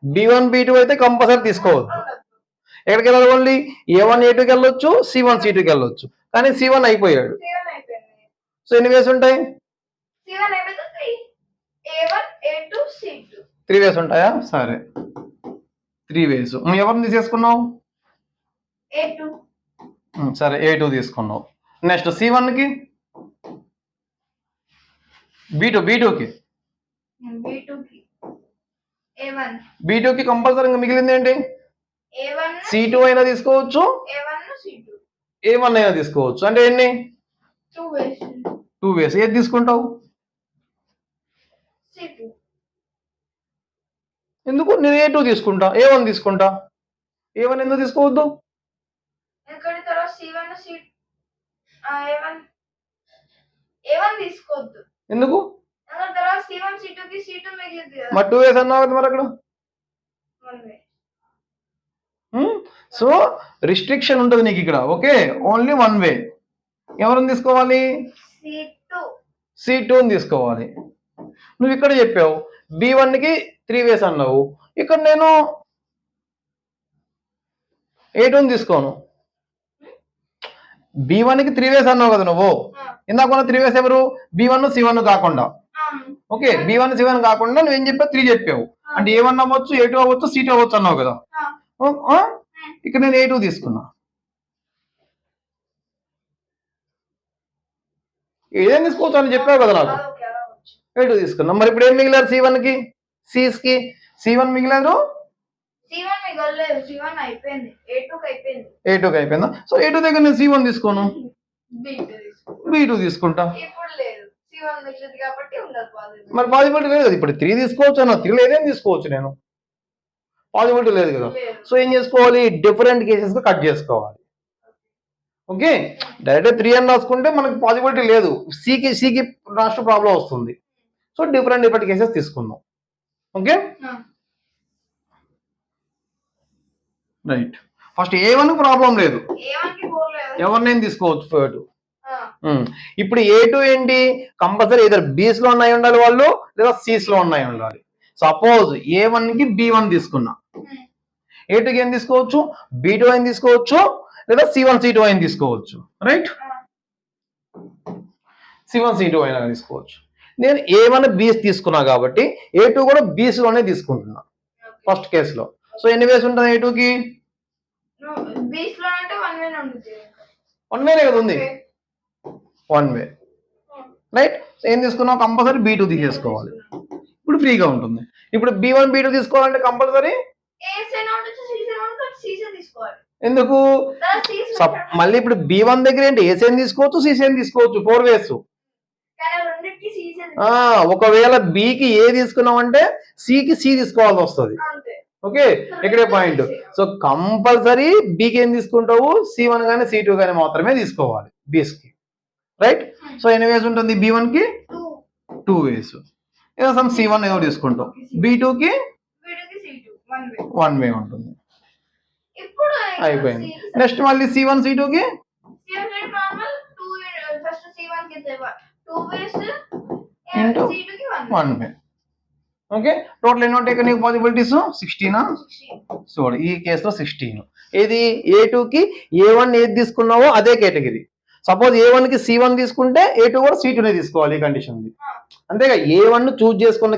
B1 B2 అయితే కంపల్సరీ తీసుకోవద్దు. ఎక్కడికి వెళ్ళాలి? ఓన్లీ A1 A2కి వెళ్ళొచ్చు, C1 C2కి వెళ్ళొచ్చు, కానీ C1 అయిపోయాడు. సో ఎన్ని వేస్ ఉంటాయి? 3 వేస్ ఉంటాయా? సరే, 3 వేస్. ఎవరిని తీసేసుకున్నావు? సరే, A2 తీసుకున్నావు. నెక్స్ట్ C1కి, B2కి కంపల్సరీగా మిగిలింది ఏంటి? C2 అయినా తీసుకోవచ్చు, A1 అయినా తీసుకోవచ్చు. అంటే ఎన్ని? 2 వేస్. ఏది తీసుకుంటావు? ఎందుకు? నేను A2 తీసుకుంటా, A1 తీసుకుంటా. A1 ఎందుకు తీసుకోవద్దు? ఎందుకు? మరి 2 వేస్ అన్నావు కదా మరి అక్కడ. సో రిస్ట్రిక్షన్ ఉంటుంది నీకు ఇక్కడ. ఓకే, ఓన్లీ 1 వే. ఎవరిని తీసుకోవాలి? C2ని తీసుకోవాలి. నువ్వు ఇక్కడ చెప్పావు B1కి 3 వేస్ అన్నావు. ఇక్కడ నేను A2ని తీసుకోను. B1కి 3 వేస్ అన్నావు కదా నువ్వు. ఇందాక 3 వేస్ ఎవరు? B1 C1 కాకుండా. ఓకే, B1 C1 కాకుండా నువ్వేం చెప్పావు? 3 చెప్పావు. అంటే A1 అవ్వచ్చు, A2 అవ్వచ్చు, C2 అవ్వచ్చు అన్నావు కదా. ఇక్కడ నేను A2 తీసుకున్నా. ఏదేం తీసుకోవచ్చు అని చెప్పావు కదా నాకు. A2 తీసుకున్నా. మరి ఇప్పుడు ఏం మిగిలారు? C1కి, Cకి. C1 మిగిలారు, A2కి అయిపోయిందా? సో A2 దగ్గర నేను C1 తీసుకోను, B2 తీసుకుంటా. మరి పాసిబిలిటీ లేదు కదా. ఇప్పుడు 3 తీసుకోవచ్చు అన్న, 3 ఏదేం తీసుకోవచ్చు నేను, పాసిబిలిటీ లేదు కదా. సో ఏం చేసుకోవాలి? డిఫరెంట్ కేసెస్ గా కట్ చేసుకోవాలి. ఓకే, డైరెక్ట్ 3 అని రాసుకుంటే మనకి పాసిబిలిటీ లేదు. సికి లాస్ట్ ప్రాబ్లం వస్తుంది. సో డిఫరెంట్ కేసెస్ తీసుకుందాం. Okay, right. First A1 problem లేదు, ఎవరినైనా తీసుకోవచ్చు 4. ఇప్పుడు A2 ఏంటి? కంపల్సరీ ఇద్దరు బీస్ లో ఉన్నాయి ఉండాలి వాళ్ళు, లేదా సీస్ లో ఉన్నాయి ఉండాలి. సపోజ్ A1కి B1 తీసుకున్నా, A2కి ఏం తీసుకోవచ్చు? B2 అయిన తీసుకోవచ్చు, లేదా C1 C2 అయిన తీసుకోవచ్చు. రైట్, C1 C2 అయినా తీసుకోవచ్చు. నేను A1 బీస్ తీసుకున్నా కాబట్టి A2 కూడా బీస్ లోనే తీసుకుంటున్నా ఫస్ట్ కేసులో. సో ఎన్ని వేస్ ఉంటుంది A2కి? 1 వేనే కదా ఉంది, 1 వే. రైట్, ఏం తీసుకున్నావు? కంపల్సరీ B2 తీసేసుకోవాలి. ఇప్పుడు ఫ్రీగా ఉంటుంది. ఇప్పుడు B1 B2 తీసుకోవాలంటే కంపల్సరీ ఎందుకు? మళ్ళీ ఇప్పుడు B1 దగ్గర ఏంటి? ఏసేన్ తీసుకోవచ్చు, సీసేన్ తీసుకోవచ్చు, 4 వేస్. ఒకవేళ బికి ఏ తీసుకున్నామంటే సికి సి తీసుకోవాల్సి వస్తుంది. ఓకే, ఇక్కడే పాయింట్. సో కంపల్సరీ బికి ఏం తీసుకుంటావు? C1 కానీ C2 కానీ మాత్రమే తీసుకోవాలి బీస్ కి. రైట్, సో ఎన్ని వేస్ ఉంటుంది? B1 కి 2 వేస్. ఏదో సమ్ C1 ఏదో తీసుకుంటాం, B2కి 1 వే ఉంటుంది. అయిపోయింది. నెక్స్ట్ మళ్ళీ C1 C2కి 1 వే. ఓకే, టోటల్ ఎన్ని ఉంటాయి నీకు పాసిబిలిటీస్? 16. చూడు ఈ కేసులో 16. ఏది A2కి A1 ఏది తీసుకున్నావో అదే కేటగిరీ. సపోజ్ A1కి C1 తీసుకుంటే A2 కూడా C2నే తీసుకోవాలి ఈ కండిషన్. అంతేగా A1 చూజ్ చేసుకున్న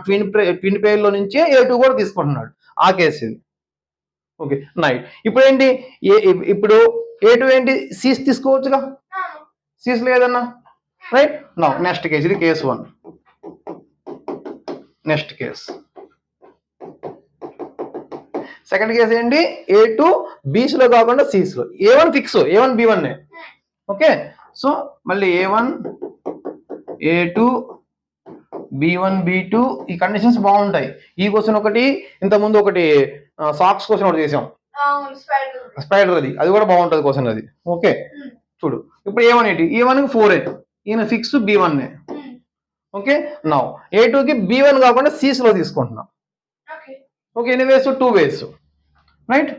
ట్విన్ పేర్ లో నుంచే A2 కూడా తీసుకుంటున్నాడు, ఆ కేసు ఇది. Okay night. ఇప్పుడు ఏంటి ఇప్పుడు A2 ఏంటి సీస్ తీసుకోవచ్చుగా, సీస్ లేదన్నా, రైట్. నౌ నెక్స్ట్ కేసు, ఇది case 1. Next case second case ఏంటి? A2 బీస్ లో కాకుండా సీస్ లో. A1 fix, A1 B1. Okay, so మళ్ళీ A1 A2 B1 B2 ఈ కండిషన్స్ బాగుంటాయి. ఈ క్వశ్చన్ ఒకటి, ఇంతకుముందు ఒకటి సాక్స్ క్వశ్చన్ ఒకటి చేసాం, స్పైడర్, అది కూడా బాగుంటుంది క్వశ్చన్ అది. ఓకే చూడు ఇప్పుడు A1 ఏంటి? A1కి 4A, ఈయన fix B1. Okay now A2కి B1 కాకుండా సీస్ లో తీసుకుంటున్నాం. ఓకే ఎన్ని వేస్? 2 వేస్, రైట్.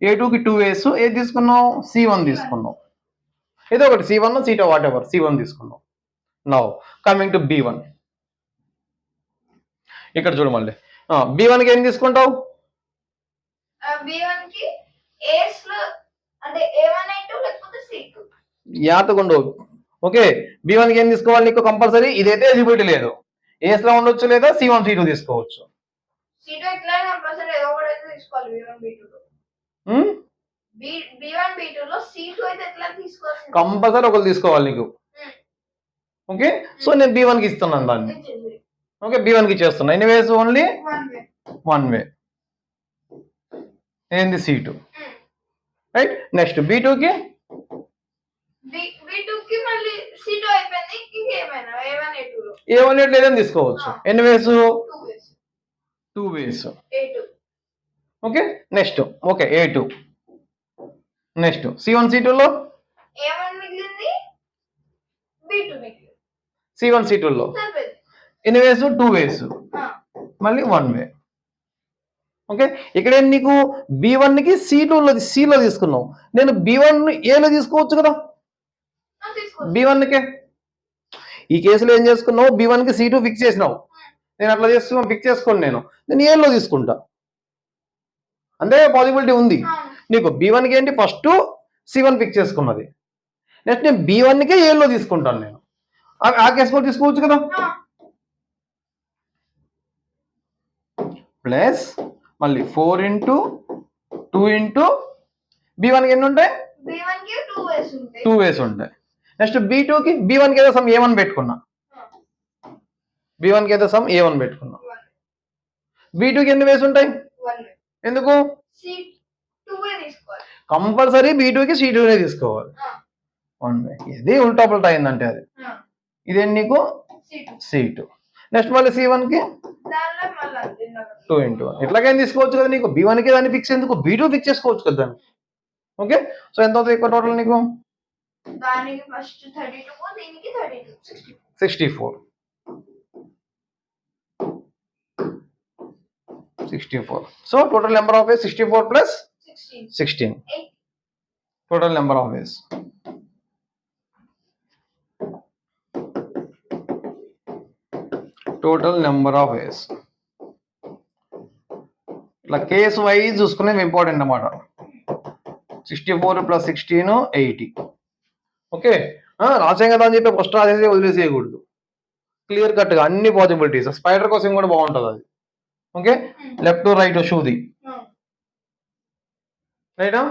A2కి 2 వేస్, ఏది తీసుకున్నావు? C1 తీసుకున్నావు. ఏదో ఒకటి C1 C2 what ever, C1 తీసుకున్నావు. Now coming to B1. ఇక్కడ చూడు మళ్ళీ B1కి ఏం తీసుకుంటావు?
B1కి A's లో అంటే A1 A2 లేకపోతే C2.
యాతగుండు. ఓకే B1కి ఏం తీసుకోవాలి నీకు కంపల్సరీ? ఇదైతే ఎలిజిబిలిటీ లేదు, ఏస్ లో ఉండొచ్చు లేదా C1 C2 తీసుకోవచ్చు.
C2 ఇట్లా కంపల్సరీ ఏదో ఒకటి అయితే తీసుకోవాలి. B1 B2 లో B1 B2 లో C2 అయితే ఎట్లా తీసుకోవాలి?
కంపల్సరీ ఒకరు తీసుకోవాలి నీకు. ఓకే సో నేను B1కి ఇస్తున్నాను దాన్ని. ఓకే B1కి చేస్తున్నా. ఎన్ని వేస్? ఓన్లీ 1 వే. ఏంది? C2, right. నెక్స్ట్ B2కి
B2కి మళ్ళీ C2 అయిపోయింది, ఇంకేమైనా A1 A2 లో
A1 A2 లేదని తీసుకోవచ్చు. ఎన్ని వేస్? 2 వేస్.
A2.
Okay next okay A2. Next C1 C2 లో
A1 మిగిలింది, B2 మిగిలింది.
C1 C2 లో ఎన్ని వేస్? 2 వేస్, మళ్ళీ 1 వే. ఓకే ఇక్కడ నీకు B1కి C2లో తీసుకున్నావు, నేను B1 ఏలో తీసుకోవచ్చు కదా B1కే. ఈ కేసులో ఏం చేసుకున్నావు? B1కి C2 ఫిక్స్ చేసినావు, నేను అట్లా చేస్తున్నా ఫిక్స్ చేసుకోండి, నేను ఏలో తీసుకుంటా. అంతే పాసిబిలిటీ ఉంది నీకు. B1కి ఏంటి? ఫస్ట్ C1 ఫిక్స్ చేసుకున్నది, నెక్స్ట్ నేను B1కే ఏలో తీసుకుంటాను నేను, ఆ కేసు కూడా తీసుకోవచ్చు కదా. ప్లస్ మళ్ళీ 4 into 2 into B1కి ఎన్ని ఉంటాయి?
B1కి 2 వేస్ ఉంటాయి.
2 వేస్ ఉంటాయి. నెక్స్ట్ B2కి B1కి ఏదో సమ్ A1 పెట్టుకున్నా, B1కి ఏదో సమ్ A1 పెట్టుకున్నా. B2కి ఎన్ని వేస్ ఉంటాయి?
1 వే.
ఎందుకు?
C2 తీసుకోవాలి
కంపల్సరీ. B2కి C2నే తీసుకోవాలి. 1 వే. ఇది ఉల్టా పుల్టా అయిందంటే అది. ఇదేంటి నీకు? C2. నెక్స్ట్ మళ్ళీ C1కి 2 into 1. ఇట్లాగేం తీసుకోవచ్చు కదా నీకు. B1కి దాన్ని ఫిక్స్ ఎందుకు? B2 ఫిక్స్ చేసుకోవచ్చు కదా దాన్ని. ఓకే సో ఎంత అవుతుంది ఎక్కువ టోటల్ నీకు?
దానికి ఫస్ట్ 32, దీనికి 32,
64. 64. So total number of ways 64 plus 16. Total number of ways. Total number of ways. ఇట్లా కేసు వైజ్ చూసుకునేది ఇంపార్టెంట్ అన్నమాట. 64 + 16 80. ఓకే రాసాం కదా అని చెప్పి ఫస్ట్ రాసేసి వదిలేసేయకూడదు, క్లియర్ కట్గా అన్ని పాసిబిలిటీస్. స్పైడర్ కోసం కూడా బాగుంటుంది అది. ఓకే లెఫ్ట్ రైట్ షూది రైటా.